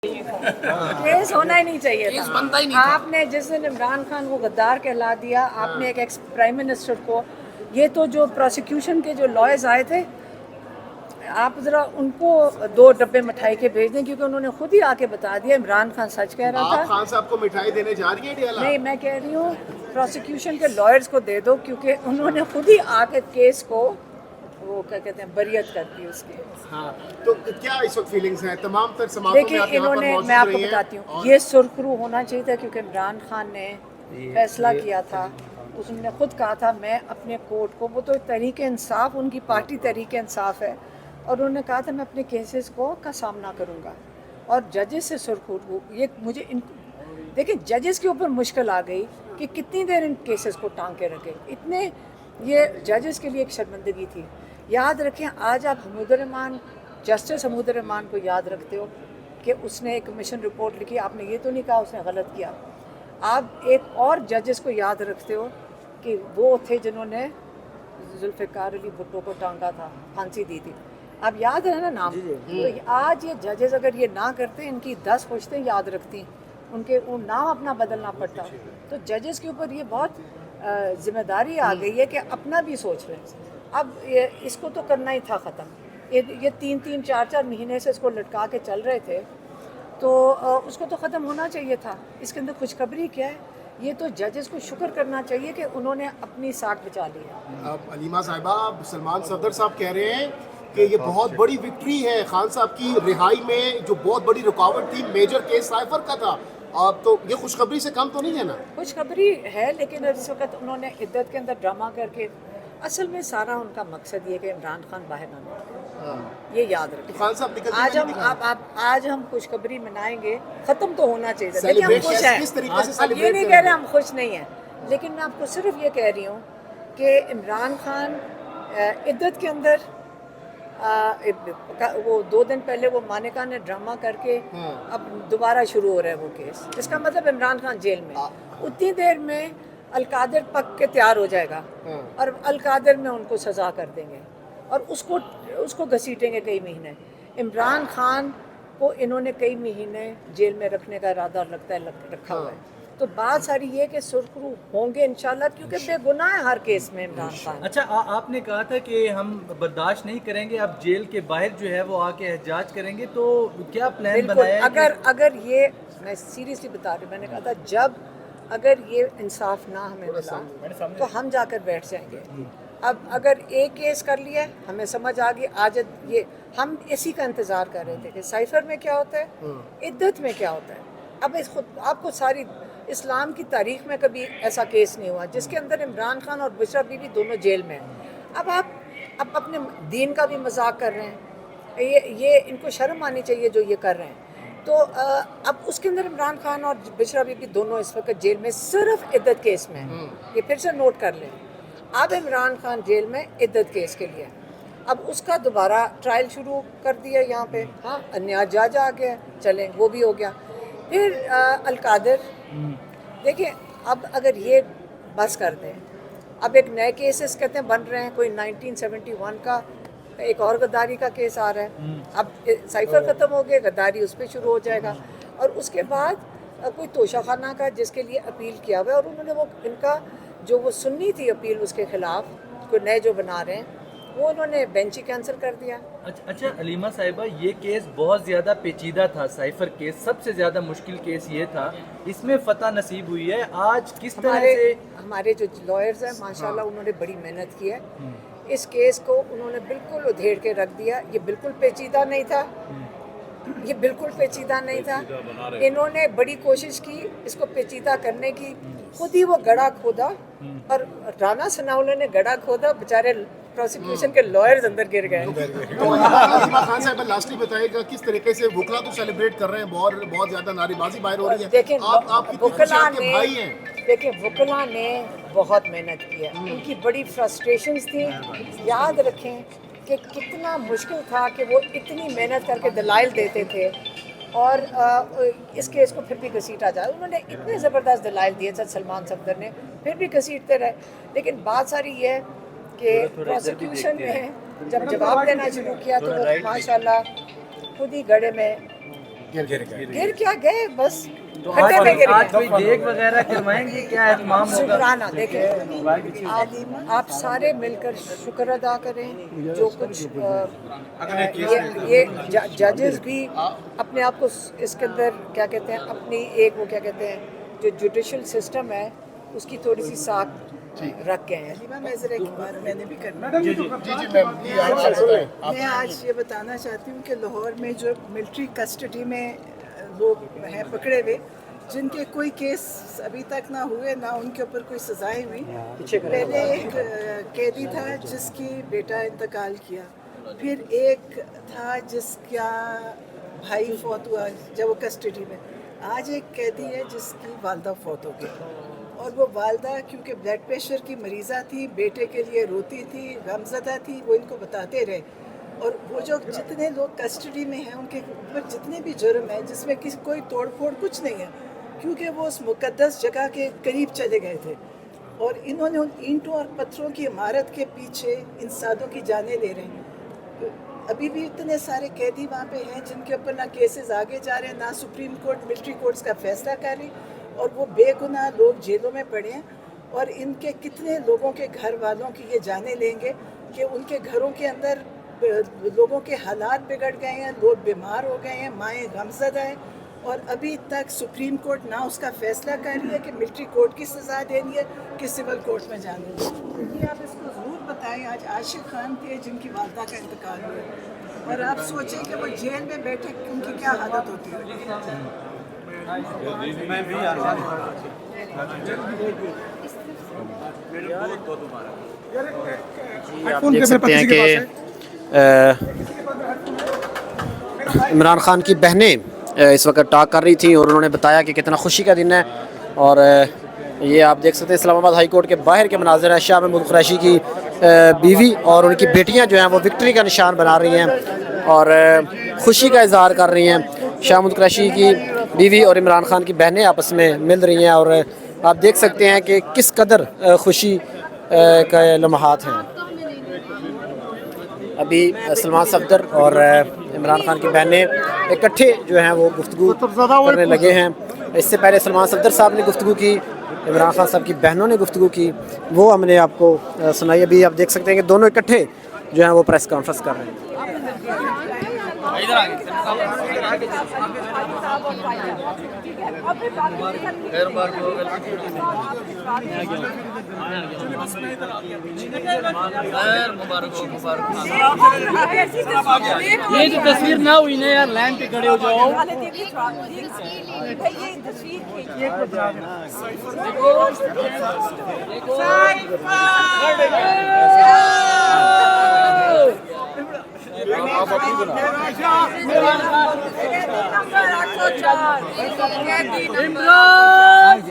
Case ہونا ہی نہیں چاہیے کیس تھا. بنتا ہی نہیں تھا. آپ نے جس دن عمران خان کو غدار کہلا دیا, آپ نے ایک ایکس پرائم منسٹر کو, یہ تو جو پروسیکیوشن کے جو لائرز آئے تھے, آپ ذرا ان کو 2 ڈبے مٹھائی کے بھیج دیں, کیونکہ انہوں نے خود ہی آ کے بتا دیا عمران خان سچ کہہ رہا تھا. آپ خان صاحب کو مٹھائی دینے جا رہی ہیں ڈیالہ؟ نہیں, میں کہہ رہی ہوں پروسیکیوشن کے لائرز کو دے دو, کیونکہ انہوں نے خود ہی آ کے کیس کو وہ کیا کہتے ہیں بریت کر دی اس کی. ہاں, تو کیا اس وقت فیلنگز ہیں تمام تر سماعتوں میں دیکھیں آپ یہاں انہوں پر نے, موجود میں آپ کو رہی ہیں, بتاتی ہوں, یہ سرخرو ہونا چاہیے تھا, کیونکہ عمران خان نے فیصلہ کیا تھا, اس نے خود کہا تھا میں اپنے کورٹ کو, وہ تو تحریک انصاف ان کی پارٹی تحریک انصاف ہے, اور انہوں نے کہا تھا میں اپنے کیسز کا سامنا کروں گا, اور ججز سے سرخرو. یہ مجھے دیکھیں ججز کے اوپر مشکل آ گئی کہ کتنی دیر ان کیسز کو ٹانگ کے رکھے, اتنے یہ ججز کے لیے ایک شرمندگی تھی. یاد رکھیں آج آپ حمود الرحمان, جسٹس حمود الرحمان کو یاد رکھتے ہو کہ اس نے ایک کمیشن رپورٹ لکھی, آپ نے یہ تو نہیں کہا اس نے غلط کیا. آپ ایک اور ججز کو یاد رکھتے ہو کہ وہ تھے جنہوں نے ذوالفقار علی بھٹو کو ٹانگا تھا, پھانسی دی تھی, اب یاد ہے نا نام. تو آج یہ ججز اگر یہ نہ کرتے, ان کی 10 پشتیں یاد رکھتی, ان کے وہ نام اپنا بدلنا پڑتا. تو ججز کے اوپر یہ بہت ذمہ داری آ گئی ہے کہ اپنا بھی سوچ رہے ہیں. اب اس کو تو کرنا ہی تھا ختم. یہ 3 4 مہینے سے اس کو لٹکا کے چل رہے تھے, تو اس کو تو ختم ہونا چاہیے تھا. اس کے اندر خوشخبری کیا ہے, یہ تو ججز کو شکر کرنا چاہیے کہ انہوں نے اپنی ساکھ بچا لی ہے. اب علیمہ صاحبہ, سلمان صفدر صاحب کہہ رہے ہیں کہ یہ بہت بڑی وکٹری ہے خان صاحب کی رہائی میں, جو بہت بڑی رکاوٹ تھی میجر کیس سائفر کا تھا. اب تو یہ خوشخبری سے کم تو نہیں ہے نا؟ خوشخبری ہے, لیکن اس وقت انہوں نے عدت کے اندر ڈرامہ کر کے, اصل میں سارا ان کا مقصد یہ کہ عمران خان باہر نہ نکلے, یہ یاد رکھیں. خان صاحب نکلتے آج نہیں دکھا. آج ہم خوشخبری منائیں گے, ختم تو ہونا چاہیے. دیکھیں ہم سیلیبریٹ خوش ہیں, کس طریقے سے اب یہ سیلیبریٹ نہیں کریں کہہ رہے گے؟ ہم خوش نہیں ہیں, لیکن میں آپ کو صرف یہ کہہ رہی ہوں کہ عمران خان عدت کے اندر وہ 2 دن پہلے وہ مانیکا نے ڈرامہ کر کے اب دوبارہ شروع ہو رہا ہے وہ کیس, اس کا مطلب عمران خان جیل میں. اتنی دیر میں القادر پک کے تیار ہو جائے گا, اور القادر میں ان کو سزا کر دیں گے, اور اس کو گھسیٹیں گے کئی مہینے. عمران خان کو انہوں نے کئی مہینے جیل میں رکھنے کا ارادہ لگتا ہے رکھا ہوا ہے. تو بات ساری یہ کہ سرخرو ہوں گے انشاءاللہ, کیونکہ بے گناہ ہے ہر کیس میں عمران خان. اچھا, آپ نے کہا تھا کہ ہم برداشت نہیں کریں گے, اب جیل کے باہر جو ہے وہ آ کے احتجاج کریں گے, تو کیا پلان بنایا ہے؟ بالکل, اگر یہ, میں سیریسلی بتا رہی ہوں, میں نے کہا تھا اگر یہ انصاف نہ ہمیں ملا تو ہم جا کر بیٹھ جائیں گے. اب اگر ایک کیس کر لیا, ہمیں سمجھ آ گئی, آج یہ ہم اسی کا انتظار کر رہے تھے کہ سائفر میں کیا ہوتا ہے, عدت میں کیا ہوتا ہے. اب آپ کو ساری اسلام کی تاریخ میں کبھی ایسا کیس نہیں ہوا جس کے اندر عمران خان اور بشرا بی بی دونوں جیل میں ہیں. اب آپ اپنے دین کا بھی مذاق کر رہے ہیں, یہ ان کو شرم آنی چاہیے جو یہ کر رہے ہیں. تو اب اس کے اندر عمران خان اور بشرا بی بی دونوں اس وقت جیل میں صرف عدت کیس میں ہیں. یہ پھر سے نوٹ کر لیں, اب عمران خان جیل میں عدت کیس کے لیے. اب اس کا دوبارہ ٹرائل شروع کر دیا یہاں پہ, ہاں نیاز جج آ گیا, چلیں وہ بھی ہو گیا. پھر القادر, دیکھیں اب اگر یہ بس کر دیں, اب ایک نئے کیسز کہتے ہیں بن رہے ہیں, کوئی 1971 کا ایک اور غداری کا کیس آ رہا ہے. اب سائفر ختم ہو گئے, غداری اس پہ شروع ہو جائے گا, اور اس کے بعد کوئی توشہ خانہ کا جس کے لیے اپیل کیا ہوا ہے, اور انہوں نے وہ ان کا جو وہ سننی تھی اپیل اس کے خلاف, کوئی نئے جو بنا رہے ہیں, وہ انہوں نے بینچ ہی کینسل کر دیا. اچھا علیمہ صاحبہ, یہ کیس بہت زیادہ پیچیدہ تھا, سائفر کیس سب سے زیادہ مشکل کیس یہ تھا, اس میں فتح نصیب ہوئی ہے. آج کس طرح سے ہمارے جو لائرز ہیں ماشاءاللہ انہوں نے بڑی محنت کی ہے. اس کیس کو انہوں نے بالکل ادھیڑ کے رکھ دیا. یہ بالکل پیچیدہ نہیں تھا, یہ بالکل پیچیدہ نہیں تھا. انہوں نے بڑی کوشش کی اس کو پیچیدہ کرنے کی, خود ہی وہ گڑھا کھودا, اور رانا ثناءاللہ نے گڑھا کھودا, بیچارے پروسیکیوشن کے لائرز اندر گر گئے. تو علیمہ خان صاحب لاسٹلی بتائیے گا کس طریقے سے وکلا تو سیلیبریٹ کر رہے ہیں, بہت زیادہ نعرے بازی باہر ہو رہی ہے. دیکھیں آپ کی خوشی آپ کے بھائی ہیں. دیکھیں وکلا نے بہت محنت کی ہے, ان کی بڑی فرسٹریشنز تھیں. یاد رکھیں کہ کتنا مشکل تھا کہ وہ اتنی محنت کر کے دلائل دیتے تھے, اور اس کیس کو پھر بھی گھسیٹا جائے. انہوں نے اتنے زبردست دلائل دیے تھے سلمان صفدر نے, پھر بھی گھسیٹتے رہے. لیکن بات ساری یہ ہے کہ پروسیکیوشن نے جب جواب دینا شروع کیا تو وہ ماشاءاللہ خود ہی گڑھے میں گر کیا گئے بس تو کھڈے میں گر آج گئے. کوئی دیکھ وغیرہ کروائیں گے, کیا اہتمام ہوگا؟ شکرانہ دیکھیں آپ سارے مل کر شکر ادا کریں. جو کچھ یہ ججز بھی اپنے آپ کو اس کے اندر کیا کہتے ہیں, اپنی ایک وہ کیا کہتے ہیں جو جوڈیشل سسٹم ہے اس کی تھوڑی سی ساتھ رکھ گئے ہیں. میں نے بھی کرنا. جی میم میں آج یہ بتانا چاہتی ہوں کہ لاہور میں جو ملٹری کسٹڈی میں لوگ ہیں پکڑے ہوئے, جن کے کوئی کیس ابھی تک نہ ہوئے, نہ ان کے اوپر کوئی سزائیں ہوئی. پہلے ایک قیدی تھا جس کی بیٹا انتقال کیا, پھر ایک تھا جس کا بھائی فوت ہوا جب وہ کسٹڈی میں. آج ایک قیدی ہے جس کی والدہ فوت ہو گئی, اور وہ والدہ کیونکہ بلڈ پریشر کی مریضہ تھی, بیٹے کے لیے روتی تھی, غمزدہ تھی, وہ ان کو بتاتے رہے. اور وہ جو جتنے لوگ کسٹڈی میں ہیں ان کے اوپر جتنے بھی جرم ہیں جس میں کسی کوئی توڑ پھوڑ کچھ نہیں ہے, کیونکہ وہ اس مقدس جگہ کے قریب چلے گئے تھے, اور انہوں نے ان اینٹوں اور پتھروں کی عمارت کے پیچھے انسانوں کی جانیں لے رہے ہیں. ابھی بھی اتنے سارے قیدی وہاں پہ ہیں جن کے اوپر نہ کیسز آگے جا رہے ہیں, نہ سپریم کورٹ ملٹری کورٹس کا فیصلہ کر رہی, اور وہ بے گناہ لوگ جیلوں میں پڑے ہیں. اور ان کے کتنے لوگوں کے گھر والوں کی یہ جانیں لیں گے کہ ان کے گھروں کے اندر لوگوں کے حالات بگڑ گئے ہیں, لوگ بیمار ہو گئے ہیں, مائیں غمزدہ ہیں, اور ابھی تک سپریم کورٹ نہ اس کا فیصلہ کر رہی ہے کہ ملٹری کورٹ کی سزا دینی ہے کہ سول کورٹ میں جانا ہے. یہ آپ اس کو ضرور بتائیں. آج عاشق خان تھے جن کی والدہ کا انتقال ہوا, اور آپ سوچیں کہ وہ جیل میں بیٹھے ان کی کیا حالت ہوتی ہے. آپ دیکھ سکتے ہیں کہ عمران خان کی بہنیں اس وقت ٹاک کر رہی تھیں, اور انہوں نے بتایا کہ کتنا خوشی کا دن ہے. اور یہ آپ دیکھ سکتے ہیں اسلام آباد ہائی کورٹ کے باہر کے مناظر ہیں. شاہ محمود قریشی کی بیوی اور ان کی بیٹیاں جو ہیں وہ وکٹری کا نشان بنا رہی ہیں اور خوشی کا اظہار کر رہی ہیں. شاہ محمود قریشی کی بیوی اور عمران خان کی بہنیں آپس میں مل رہی ہیں, اور آپ دیکھ سکتے ہیں کہ کس قدر خوشی کا لمحات ہیں. ابھی سلمان صفدر اور عمران خان کی بہنیں اکٹھے جو ہیں وہ گفتگو کرنے لگے ہیں. اس سے پہلے سلمان صفدر صاحب نے گفتگو کی, عمران خان صاحب کی بہنوں نے گفتگو کی, وہ ہم نے آپ کو سنائی. ابھی آپ دیکھ سکتے ہیں کہ دونوں اکٹھے جو ہیں وہ پریس کانفرنس کر رہے ہیں. یہ جو تصویر نہ ہوئی نا یار, لائن پہ کھڑے ہو جاؤ. عمران